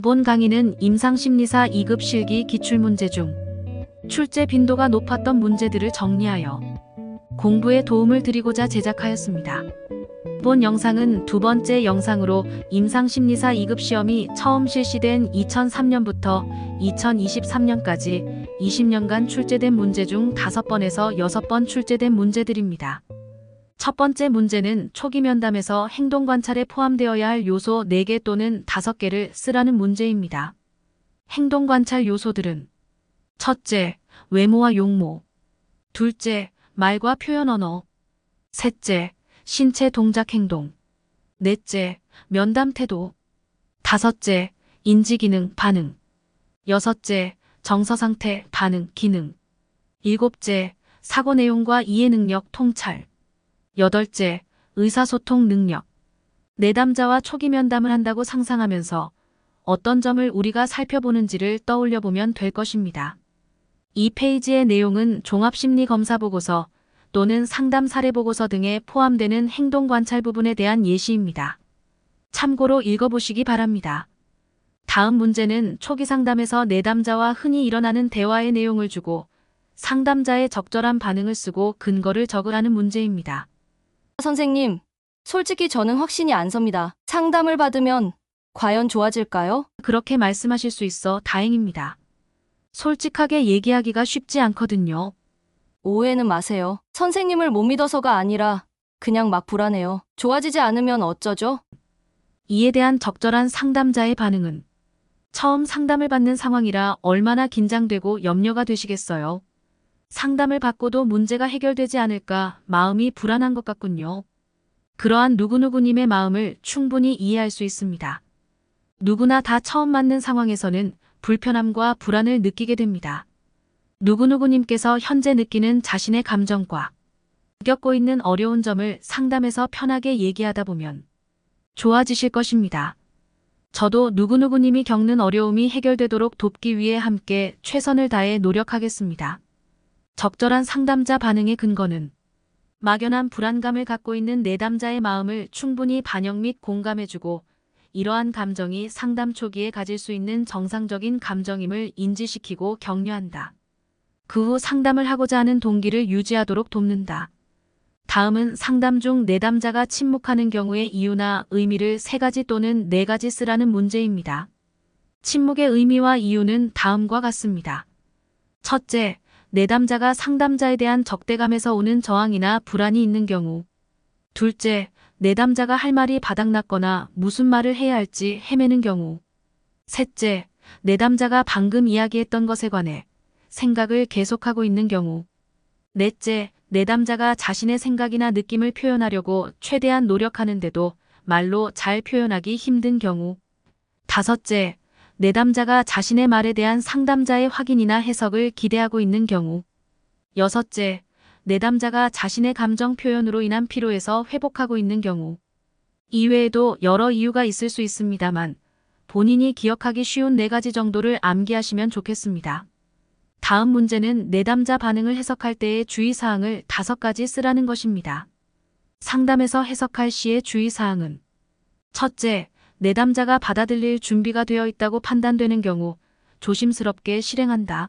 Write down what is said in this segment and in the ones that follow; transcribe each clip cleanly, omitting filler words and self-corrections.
본 강의는 임상심리사 2급 실기 기출문제 중 출제 빈도가 높았던 문제들을 정리하여 공부에 도움을 드리고자 제작하였습니다. 본 영상은 두 번째 영상으로 임상심리사 2급 시험이 처음 실시된 2003년부터 2023년까지 20년간 출제된 문제 중 5번에서 6번 출제된 문제들입니다. 첫 번째 문제는 초기 면담에서 행동관찰에 포함되어야 할 요소 4개 또는 5개를 쓰라는 문제입니다. 행동관찰 요소들은 첫째, 외모와 용모. 둘째, 말과 표현 언어. 셋째, 신체 동작 행동. 넷째, 면담 태도. 다섯째, 인지기능 반응. 여섯째, 정서 상태 반응 기능. 일곱째, 사고 내용과 이해 능력 통찰. 여덟째, 의사소통 능력. 내담자와 초기 면담을 한다고 상상하면서 어떤 점을 우리가 살펴보는지를 떠올려 보면 될 것입니다. 이 페이지의 내용은 종합심리검사보고서 또는 상담 사례보고서 등에 포함되는 행동관찰 부분에 대한 예시입니다. 참고로 읽어보시기 바랍니다. 다음 문제는 초기 상담에서 내담자와 흔히 일어나는 대화의 내용을 주고 상담자의 적절한 반응을 쓰고 근거를 적으라는 문제입니다. 선생님, 솔직히 저는 확신이 안 섭니다. 상담을 받으면 과연 좋아질까요? 그렇게 말씀하실 수 있어 다행입니다. 솔직하게 얘기하기가 쉽지 않거든요. 오해는 마세요. 선생님을 못 믿어서가 아니라 그냥 막 불안해요. 좋아지지 않으면 어쩌죠? 이에 대한 적절한 상담자의 반응은 처음 상담을 받는 상황이라 얼마나 긴장되고 염려가 되시겠어요. 상담을 받고도 문제가 해결되지 않을까 마음이 불안한 것 같군요. 그러한 누구누구님의 마음을 충분히 이해할 수 있습니다. 누구나 다 처음 맞는 상황에서는 불편함과 불안을 느끼게 됩니다. 누구누구님께서 현재 느끼는 자신의 감정과 겪고 있는 어려운 점을 상담에서 편하게 얘기하다 보면 좋아지실 것입니다. 저도 누구누구님이 겪는 어려움이 해결되도록 돕기 위해 함께 최선을 다해 노력하겠습니다. 적절한 상담자 반응의 근거는 막연한 불안감을 갖고 있는 내담자의 마음을 충분히 반영 및 공감해주고 이러한 감정이 상담 초기에 가질 수 있는 정상적인 감정임을 인지시키고 격려한다. 그 후 상담을 하고자 하는 동기를 유지하도록 돕는다. 다음은 상담 중 내담자가 침묵하는 경우의 이유나 의미를 3가지 또는 4가지 쓰라는 문제입니다. 침묵의 의미와 이유는 다음과 같습니다. 첫째, 내담자가 상담자에 대한 적대감에서 오는 저항이나 불안이 있는 경우. 둘째, 내담자가 할 말이 바닥났거나 무슨 말을 해야 할지 헤매는 경우. 셋째, 내담자가 방금 이야기했던 것에 관해 생각을 계속하고 있는 경우. 넷째, 내담자가 자신의 생각이나 느낌을 표현하려고 최대한 노력하는데도 말로 잘 표현하기 힘든 경우. 다섯째, 내담자가 자신의 말에 대한 상담자의 확인이나 해석을 기대하고 있는 경우. 여섯째, 내담자가 자신의 감정 표현으로 인한 피로에서 회복하고 있는 경우. 이외에도 여러 이유가 있을 수 있습니다만 본인이 기억하기 쉬운 4가지 정도를 암기하시면 좋겠습니다. 다음 문제는 내담자 반응을 해석할 때의 주의사항을 5가지 쓰라는 것입니다. 상담에서 해석할 시의 주의사항은 첫째, 내담자가 받아들일 준비가 되어 있다고 판단되는 경우 조심스럽게 실행한다.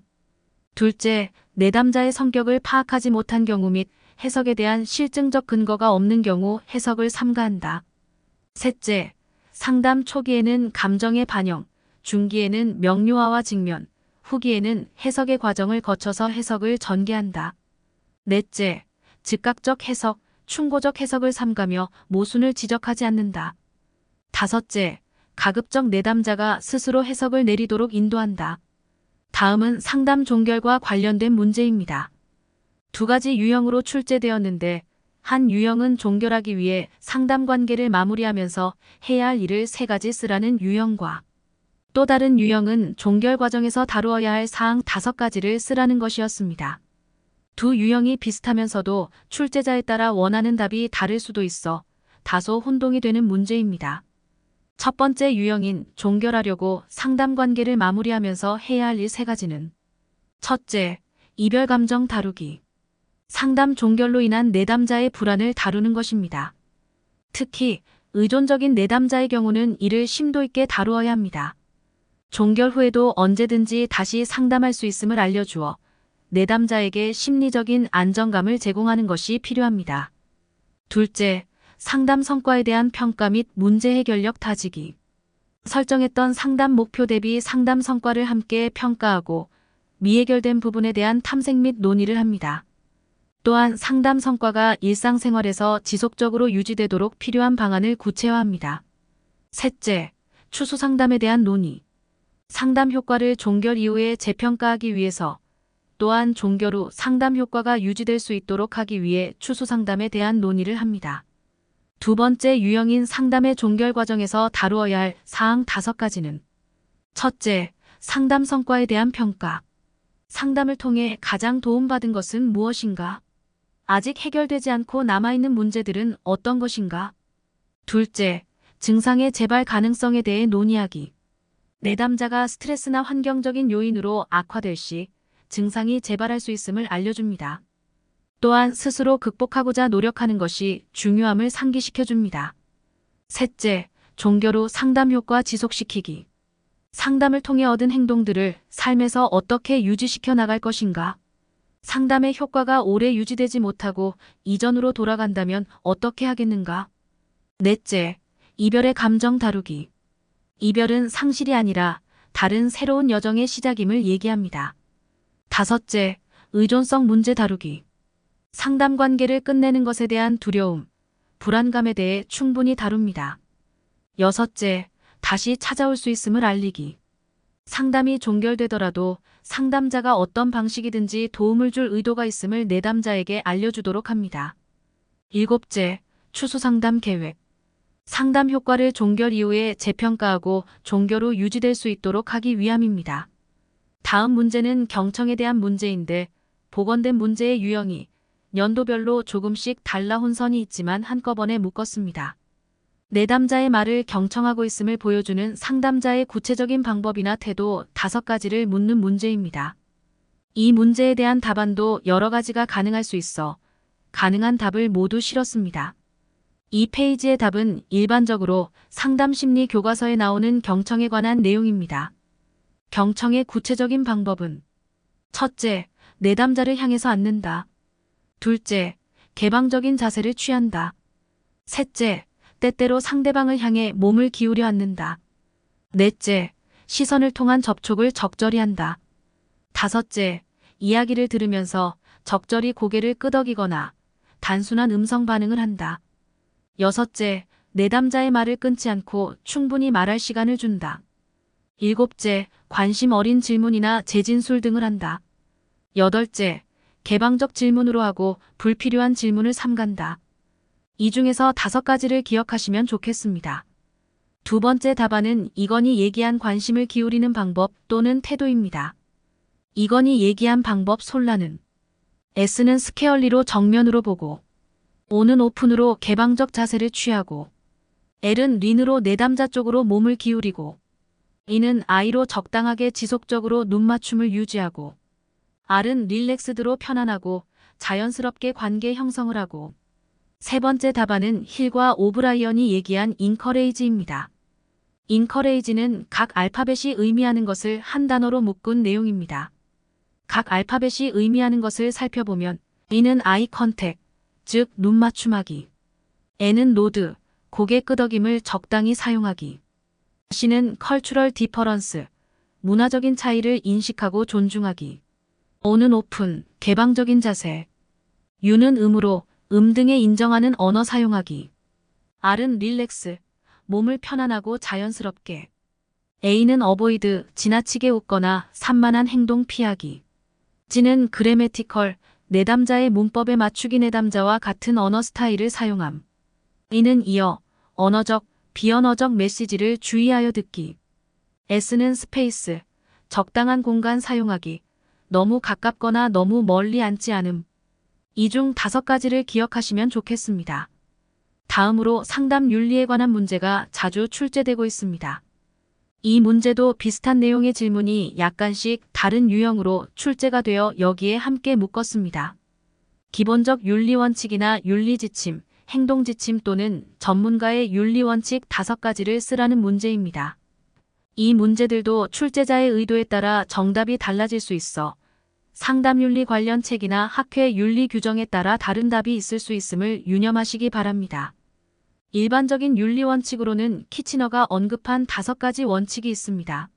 둘째, 내담자의 성격을 파악하지 못한 경우 및 해석에 대한 실증적 근거가 없는 경우 해석을 삼가한다. 셋째, 상담 초기에는 감정의 반영, 중기에는 명료화와 직면, 후기에는 해석의 과정을 거쳐서 해석을 전개한다. 넷째, 즉각적 해석, 충고적 해석을 삼가며 모순을 지적하지 않는다. 다섯째, 가급적 내담자가 스스로 해석을 내리도록 인도한다. 다음은 상담 종결과 관련된 문제입니다. 2가지 유형으로 출제되었는데 한 유형은 종결하기 위해 상담 관계를 마무리하면서 해야 할 일을 3가지 쓰라는 유형과 또 다른 유형은 종결 과정에서 다루어야 할 사항 5가지를 쓰라는 것이었습니다. 두 유형이 비슷하면서도 출제자에 따라 원하는 답이 다를 수도 있어 다소 혼동이 되는 문제입니다. 첫 번째 유형인 종결하려고 상담 관계를 마무리하면서 해야 할 일 3가지는 첫째, 이별 감정 다루기. 상담 종결로 인한 내담자의 불안을 다루는 것입니다. 특히 의존적인 내담자의 경우는 이를 심도 있게 다루어야 합니다. 종결 후에도 언제든지 다시 상담할 수 있음을 알려주어 내담자에게 심리적인 안정감을 제공하는 것이 필요합니다. 둘째, 상담 성과에 대한 평가 및 문제 해결력 다지기. 설정했던 상담 목표 대비 상담 성과를 함께 평가하고 미해결된 부분에 대한 탐색 및 논의를 합니다. 또한 상담 성과가 일상생활에서 지속적으로 유지되도록 필요한 방안을 구체화합니다. 셋째, 추후 상담에 대한 논의. 상담 효과를 종결 이후에 재평가하기 위해서 또한 종결 후 상담 효과가 유지될 수 있도록 하기 위해 추후 상담에 대한 논의를 합니다. 두 번째 유형인 상담의 종결 과정에서 다루어야 할 사항 5가지는 첫째, 상담 성과에 대한 평가. 상담을 통해 가장 도움받은 것은 무엇인가? 아직 해결되지 않고 남아있는 문제들은 어떤 것인가? 둘째, 증상의 재발 가능성에 대해 논의하기. 내담자가 스트레스나 환경적인 요인으로 악화될 시 증상이 재발할 수 있음을 알려줍니다. 또한 스스로 극복하고자 노력하는 것이 중요함을 상기시켜줍니다. 셋째, 종결 후 상담 효과 지속시키기. 상담을 통해 얻은 행동들을 삶에서 어떻게 유지시켜 나갈 것인가? 상담의 효과가 오래 유지되지 못하고 이전으로 돌아간다면 어떻게 하겠는가? 넷째, 이별의 감정 다루기. 이별은 상실이 아니라 다른 새로운 여정의 시작임을 얘기합니다. 다섯째, 의존성 문제 다루기. 상담 관계를 끝내는 것에 대한 두려움, 불안감에 대해 충분히 다룹니다. 여섯째, 다시 찾아올 수 있음을 알리기. 상담이 종결되더라도 상담자가 어떤 방식이든지 도움을 줄 의도가 있음을 내담자에게 알려주도록 합니다. 일곱째, 추후 상담 계획. 상담 효과를 종결 이후에 재평가하고 종결 후 유지될 수 있도록 하기 위함입니다. 다음 문제는 경청에 대한 문제인데 복원된 문제의 유형이 연도별로 조금씩 달라 혼선이 있지만 한꺼번에 묶었습니다. 내담자의 말을 경청하고 있음을 보여주는 상담자의 구체적인 방법이나 태도 5가지를 묻는 문제입니다. 이 문제에 대한 답안도 여러 가지가 가능할 수 있어 가능한 답을 모두 실었습니다. 이 페이지의 답은 일반적으로 상담심리 교과서에 나오는 경청에 관한 내용입니다. 경청의 구체적인 방법은 첫째, 내담자를 향해서 앉는다. 둘째, 개방적인 자세를 취한다. 셋째, 때때로 상대방을 향해 몸을 기울여 앉는다. 넷째, 시선을 통한 접촉을 적절히 한다. 다섯째, 이야기를 들으면서 적절히 고개를 끄덕이거나 단순한 음성 반응을 한다. 여섯째, 내담자의 말을 끊지 않고 충분히 말할 시간을 준다. 일곱째, 관심 어린 질문이나 재진술 등을 한다. 여덟째, 개방적 질문으로 하고 불필요한 질문을 삼간다. 이 중에서 5가지를 기억하시면 좋겠습니다. 두 번째 답안은 이건이 얘기한 관심을 기울이는 방법 또는 태도입니다. 이건이 얘기한 방법 솔라는 S는 스퀘어리로 정면으로 보고 O는 오픈으로 개방적 자세를 취하고 L은 린으로 내담자 쪽으로 몸을 기울이고 E는 I로 적당하게 지속적으로 눈맞춤을 유지하고 R은 릴렉스드로 편안하고 자연스럽게 관계 형성을 하고 세 번째 답안은 힐과 오브라이언이 얘기한 인커레이지입니다. 인커레이지는 각 알파벳이 의미하는 것을 한 단어로 묶은 내용입니다. 각 알파벳이 의미하는 것을 살펴보면 E는 아이 컨택, 즉 눈맞춤하기. N은 노드, 고개 끄덕임을 적당히 사용하기. C는 컬추럴 디퍼런스, 문화적인 차이를 인식하고 존중하기. O는 오픈, 개방적인 자세. U는 음으로, 등에 인정하는 언어 사용하기. R은 릴렉스, 몸을 편안하고 자연스럽게. A는 어보이드, 지나치게 웃거나 산만한 행동 피하기. G는 그래메티컬, 내담자의 문법에 맞추기. 내담자와 같은 언어 스타일을 사용함. E는 이어, 언어적, 비언어적 메시지를 주의하여 듣기. S는 스페이스, 적당한 공간 사용하기. 너무 가깝거나 너무 멀리 앉지 않음. 이 중 5가지를 기억하시면 좋겠습니다. 다음으로 상담 윤리에 관한 문제가 자주 출제되고 있습니다. 이 문제도 비슷한 내용의 질문이 약간씩 다른 유형으로 출제가 되어 여기에 함께 묶었습니다. 기본적 윤리 원칙이나 윤리 지침, 행동 지침 또는 전문가의 윤리 원칙 5가지를 쓰라는 문제입니다. 이 문제들도 출제자의 의도에 따라 정답이 달라질 수 있어 상담윤리 관련 책이나 학회 윤리 규정에 따라 다른 답이 있을 수 있음을 유념하시기 바랍니다. 일반적인 윤리 원칙으로는 키치너가 언급한 5가지 원칙이 있습니다.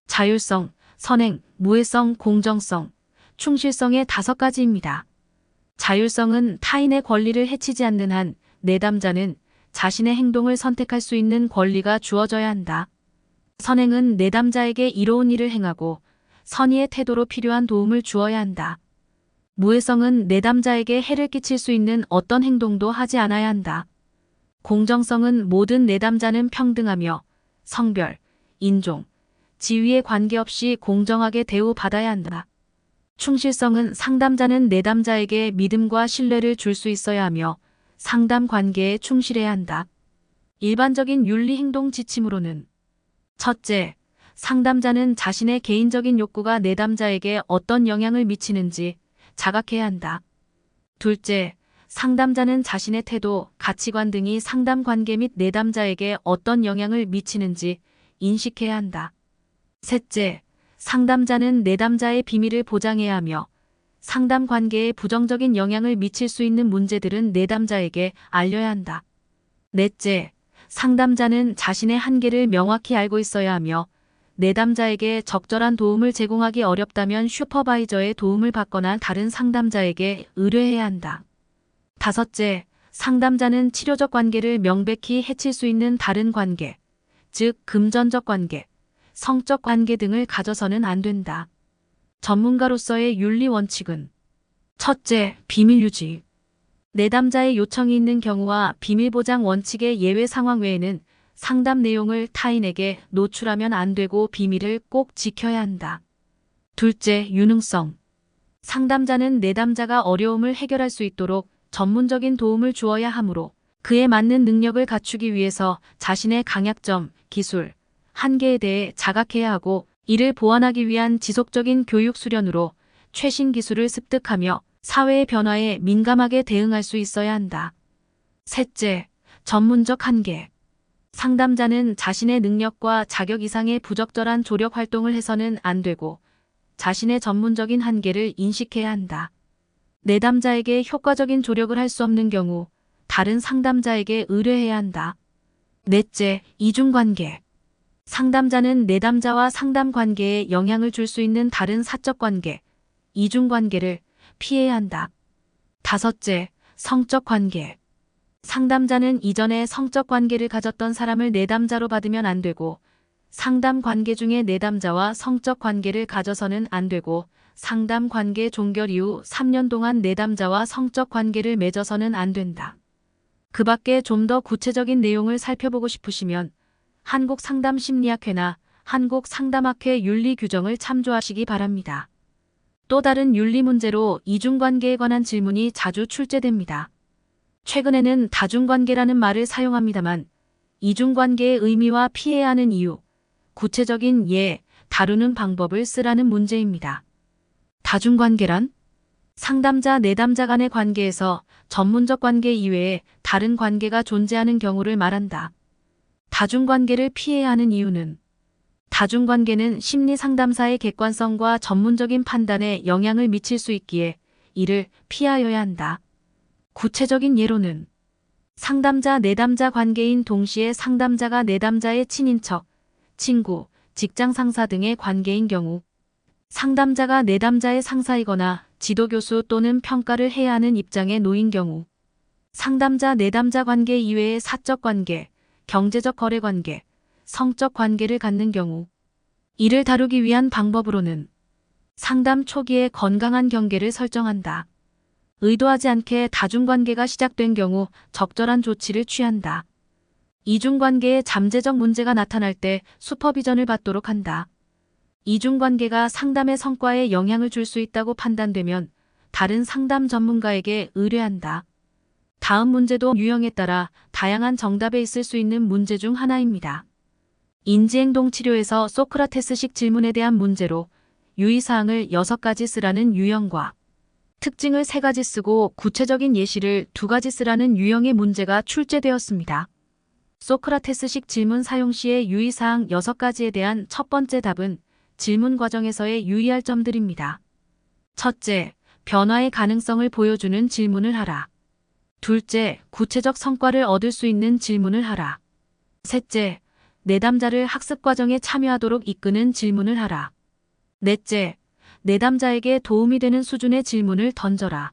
자율성, 선행, 무해성, 공정성, 충실성의 5가지입니다. 자율성은 타인의 권리를 해치지 않는 한 내담자는 자신의 행동을 선택할 수 있는 권리가 주어져야 한다. 선행은 내담자에게 이로운 일을 행하고 선의의 태도로 필요한 도움을 주어야 한다. 무해성은 내담자에게 해를 끼칠 수 있는 어떤 행동도 하지 않아야 한다. 공정성은 모든 내담자는 평등하며 성별, 인종, 지위에 관계없이 공정하게 대우받아야 한다. 충실성은 상담자는 내담자에게 믿음과 신뢰를 줄 수 있어야 하며 상담 관계에 충실해야 한다. 일반적인 윤리 행동 지침으로는 첫째, 상담자는 자신의 개인적인 욕구가 내담자에게 어떤 영향을 미치는지 자각해야 한다. 둘째, 상담자는 자신의 태도, 가치관 등이 상담 관계 및 내담자에게 어떤 영향을 미치는지 인식해야 한다. 셋째, 상담자는 내담자의 비밀을 보장해야 하며 상담 관계에 부정적인 영향을 미칠 수 있는 문제들은 내담자에게 알려야 한다. 넷째, 상담자는 자신의 한계를 명확히 알고 있어야 하며 내담자에게 적절한 도움을 제공하기 어렵다면 슈퍼바이저의 도움을 받거나 다른 상담자에게 의뢰해야 한다. 다섯째, 상담자는 치료적 관계를 명백히 해칠 수 있는 다른 관계, 즉 금전적 관계, 성적 관계 등을 가져서는 안 된다. 전문가로서의 윤리 원칙은 첫째, 비밀 유지. 내담자의 요청이 있는 경우와 비밀 보장 원칙의 예외 상황 외에는 상담 내용을 타인에게 노출하면 안 되고 비밀을 꼭 지켜야 한다. 둘째, 유능성. 상담자는 내담자가 어려움을 해결할 수 있도록 전문적인 도움을 주어야 하므로 그에 맞는 능력을 갖추기 위해서 자신의 강약점, 기술, 한계에 대해 자각해야 하고 이를 보완하기 위한 지속적인 교육 수련으로 최신 기술을 습득하며 사회의 변화에 민감하게 대응할 수 있어야 한다. 셋째, 전문적 한계. 상담자는 자신의 능력과 자격 이상의 부적절한 조력 활동을 해서는 안 되고 자신의 전문적인 한계를 인식해야 한다. 내담자에게 효과적인 조력을 할 수 없는 경우 다른 상담자에게 의뢰해야 한다. 넷째, 이중관계. 상담자는 내담자와 상담 관계에 영향을 줄 수 있는 다른 사적 관계, 이중관계를 피해야 한다. 다섯째, 성적 관계. 상담자는 이전에 성적 관계를 가졌던 사람을 내담자로 받으면 안 되고 상담 관계 중에 내담자와 성적 관계를 가져서는 안 되고 상담 관계 종결 이후 3년 동안 내담자와 성적 관계를 맺어서는 안 된다. 그 밖에 좀 더 구체적인 내용을 살펴보고 싶으시면 한국상담심리학회나 한국상담학회 윤리 규정을 참조하시기 바랍니다. 또 다른 윤리 문제로 이중관계에 관한 질문이 자주 출제됩니다. 최근에는 다중관계라는 말을 사용합니다만 이중관계의 의미와 피해야 하는 이유, 구체적인 예, 다루는 방법을 쓰라는 문제입니다. 다중관계란? 상담자, 내담자 간의 관계에서 전문적 관계 이외에 다른 관계가 존재하는 경우를 말한다. 다중관계를 피해야 하는 이유는 다중관계는 심리상담사의 객관성과 전문적인 판단에 영향을 미칠 수 있기에 이를 피하여야 한다. 구체적인 예로는 상담자, 내담자 관계인 동시에 상담자가 내담자의 친인척, 친구, 직장 상사 등의 관계인 경우, 상담자가 내담자의 상사이거나 지도교수 또는 평가를 해야 하는 입장에 놓인 경우, 상담자, 내담자 관계 이외의 사적 관계, 경제적 거래 관계, 성적 관계를 갖는 경우, 이를 다루기 위한 방법으로는 상담 초기에 건강한 경계를 설정한다. 의도하지 않게 다중관계가 시작된 경우 적절한 조치를 취한다. 이중관계에 잠재적 문제가 나타날 때 슈퍼비전을 받도록 한다. 이중관계가 상담의 성과에 영향을 줄 수 있다고 판단되면 다른 상담 전문가에게 의뢰한다. 다음 문제도 유형에 따라 다양한 정답에 있을 수 있는 문제 중 하나입니다. 인지행동 치료에서 소크라테스식 질문에 대한 문제로 유의사항을 6가지 쓰라는 유형과 특징을 3가지 쓰고 구체적인 예시를 2가지 쓰라는 유형의 문제가 출제되었습니다. 소크라테스식 질문 사용 시의 유의사항 6가지에 대한 첫 번째 답은 질문 과정에서의 유의할 점들입니다. 첫째, 변화의 가능성을 보여주는 질문을 하라. 둘째, 구체적 성과를 얻을 수 있는 질문을 하라. 셋째, 내담자를 학습 과정에 참여하도록 이끄는 질문을 하라. 넷째, 내담자에게 도움이 되는 수준의 질문을 던져라.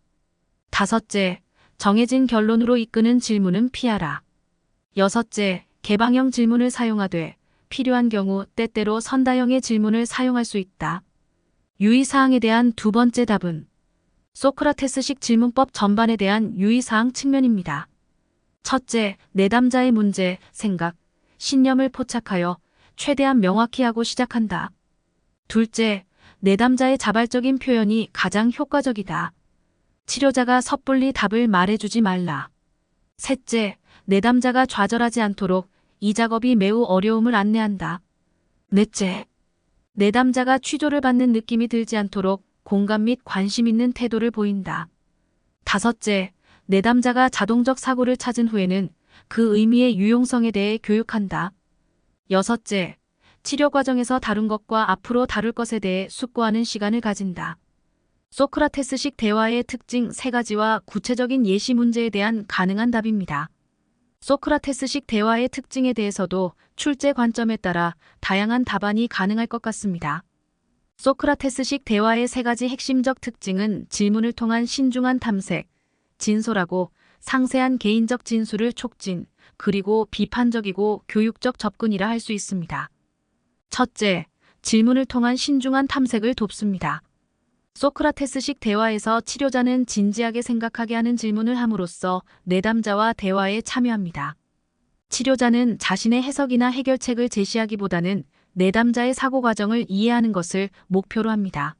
다섯째, 정해진 결론으로 이끄는 질문은 피하라. 여섯째, 개방형 질문을 사용하되 필요한 경우 때때로 선다형의 질문을 사용할 수 있다. 유의사항에 대한 두 번째 답은 소크라테스식 질문법 전반에 대한 유의사항 측면입니다. 첫째, 내담자의 문제, 생각, 신념을 포착하여 최대한 명확히 하고 시작한다. 둘째, 내담자의 자발적인 표현이 가장 효과적이다. 치료자가 섣불리 답을 말해주지 말라. 셋째, 내담자가 좌절하지 않도록 이 작업이 매우 어려움을 안내한다. 넷째, 내담자가 취조를 받는 느낌이 들지 않도록 공감 및 관심 있는 태도를 보인다. 다섯째, 내담자가 자동적 사고를 찾은 후에는 그 의미의 유용성에 대해 교육한다. 여섯째, 치료 과정에서 다룬 것과 앞으로 다룰 것에 대해 숙고하는 시간을 가진다. 소크라테스식 대화의 특징 3가지와 구체적인 예시 문제에 대한 가능한 답입니다. 소크라테스식 대화의 특징에 대해서도 출제 관점에 따라 다양한 답안이 가능할 것 같습니다. 소크라테스식 대화의 3가지 핵심적 특징은 질문을 통한 신중한 탐색, 진솔하고 상세한 개인적 진술을 촉진, 그리고 비판적이고 교육적 접근이라 할 수 있습니다. 첫째, 질문을 통한 신중한 탐색을 돕습니다. 소크라테스식 대화에서 치료자는 진지하게 생각하게 하는 질문을 함으로써 내담자와 대화에 참여합니다. 치료자는 자신의 해석이나 해결책을 제시하기보다는 내담자의 사고 과정을 이해하는 것을 목표로 합니다.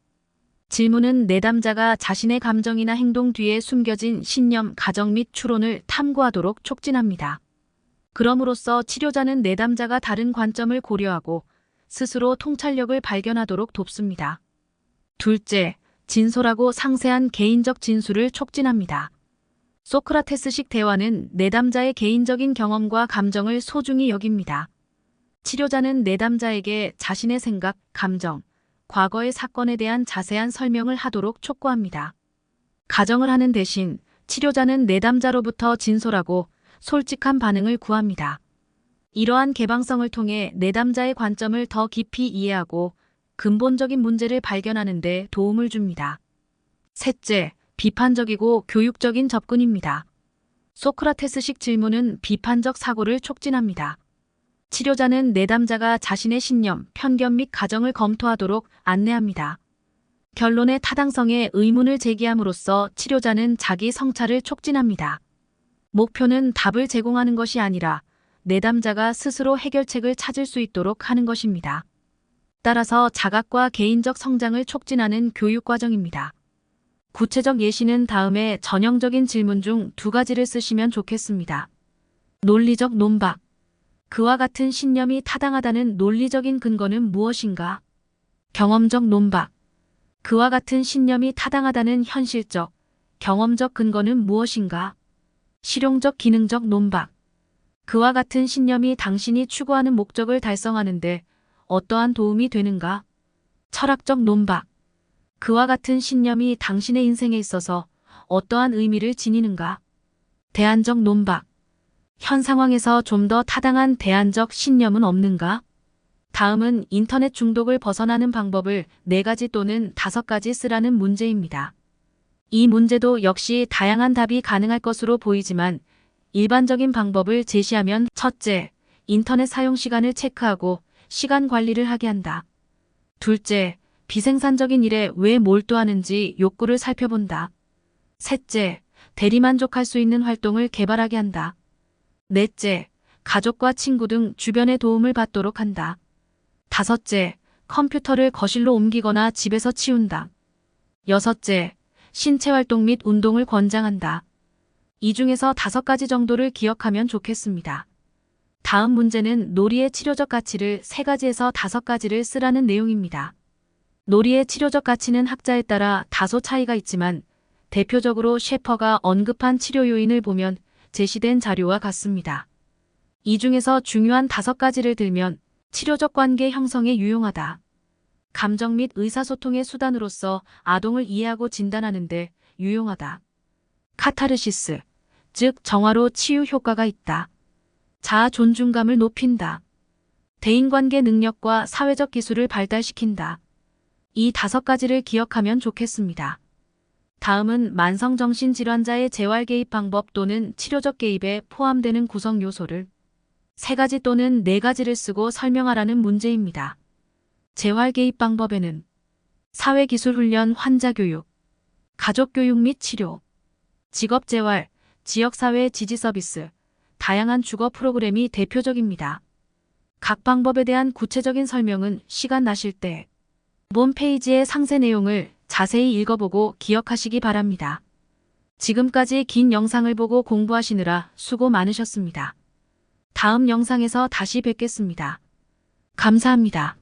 질문은 내담자가 자신의 감정이나 행동 뒤에 숨겨진 신념, 가정 및 추론을 탐구하도록 촉진합니다. 그럼으로써 치료자는 내담자가 다른 관점을 고려하고 스스로 통찰력을 발견하도록 돕습니다. 둘째, 진솔하고 상세한 개인적 진술을 촉진합니다. 소크라테스식 대화는 내담자의 개인적인 경험과 감정을 소중히 여깁니다. 치료자는 내담자에게 자신의 생각, 감정, 과거의 사건에 대한 자세한 설명을 하도록 촉구합니다. 가정을 하는 대신 치료자는 내담자로부터 진솔하고 솔직한 반응을 구합니다. 이러한 개방성을 통해 내담자의 관점을 더 깊이 이해하고 근본적인 문제를 발견하는 데 도움을 줍니다. 셋째, 비판적이고 교육적인 접근입니다. 소크라테스식 질문은 비판적 사고를 촉진합니다. 치료자는 내담자가 자신의 신념, 편견 및 가정을 검토하도록 안내합니다. 결론의 타당성에 의문을 제기함으로써 치료자는 자기 성찰을 촉진합니다. 목표는 답을 제공하는 것이 아니라 내담자가 스스로 해결책을 찾을 수 있도록 하는 것입니다. 따라서 자각과 개인적 성장을 촉진하는 교육 과정입니다. 구체적 예시는 다음에 전형적인 질문 중 2가지를 쓰시면 좋겠습니다. 논리적 논박. 그와 같은 신념이 타당하다는 논리적인 근거는 무엇인가? 경험적 논박. 그와 같은 신념이 타당하다는 현실적, 경험적 근거는 무엇인가? 실용적 기능적 논박. 그와 같은 신념이 당신이 추구하는 목적을 달성하는데 어떠한 도움이 되는가? 철학적 논박. 그와 같은 신념이 당신의 인생에 있어서 어떠한 의미를 지니는가? 대안적 논박. 현 상황에서 좀 더 타당한 대안적 신념은 없는가? 다음은 인터넷 중독을 벗어나는 방법을 4가지 또는 5가지 쓰라는 문제입니다. 이 문제도 역시 다양한 답이 가능할 것으로 보이지만 일반적인 방법을 제시하면 첫째, 인터넷 사용 시간을 체크하고 시간 관리를 하게 한다. 둘째, 비생산적인 일에 왜 몰두하는지 욕구를 살펴본다. 셋째, 대리만족할 수 있는 활동을 개발하게 한다. 넷째, 가족과 친구 등 주변의 도움을 받도록 한다. 다섯째, 컴퓨터를 거실로 옮기거나 집에서 치운다. 여섯째, 신체 활동 및 운동을 권장한다. 이 중에서 5가지 정도를 기억하면 좋겠습니다. 다음 문제는 놀이의 치료적 가치를 3가지에서 5가지를 쓰라는 내용입니다. 놀이의 치료적 가치는 학자에 따라 다소 차이가 있지만 대표적으로 셰퍼가 언급한 치료 요인을 보면 제시된 자료와 같습니다. 이 중에서 중요한 5가지를 들면 치료적 관계 형성에 유용하다. 감정 및 의사소통의 수단으로서 아동을 이해하고 진단하는 데 유용하다. 카타르시스, 즉 정화로 치유 효과가 있다. 자아 존중감을 높인다. 대인관계 능력과 사회적 기술을 발달시킨다. 이 5가지를 기억하면 좋겠습니다. 다음은 만성정신질환자의 재활 개입 방법 또는 치료적 개입에 포함되는 구성 요소를 3가지 또는 4가지를 쓰고 설명하라는 문제입니다. 재활 개입 방법에는 사회기술훈련 환자교육, 가족교육 및 치료, 직업재활, 지역사회 지지 서비스, 다양한 주거 프로그램이 대표적입니다. 각 방법에 대한 구체적인 설명은 시간 나실 때 본 페이지의 상세 내용을 자세히 읽어보고 기억하시기 바랍니다. 지금까지 긴 영상을 보고 공부하시느라 수고 많으셨습니다. 다음 영상에서 다시 뵙겠습니다. 감사합니다.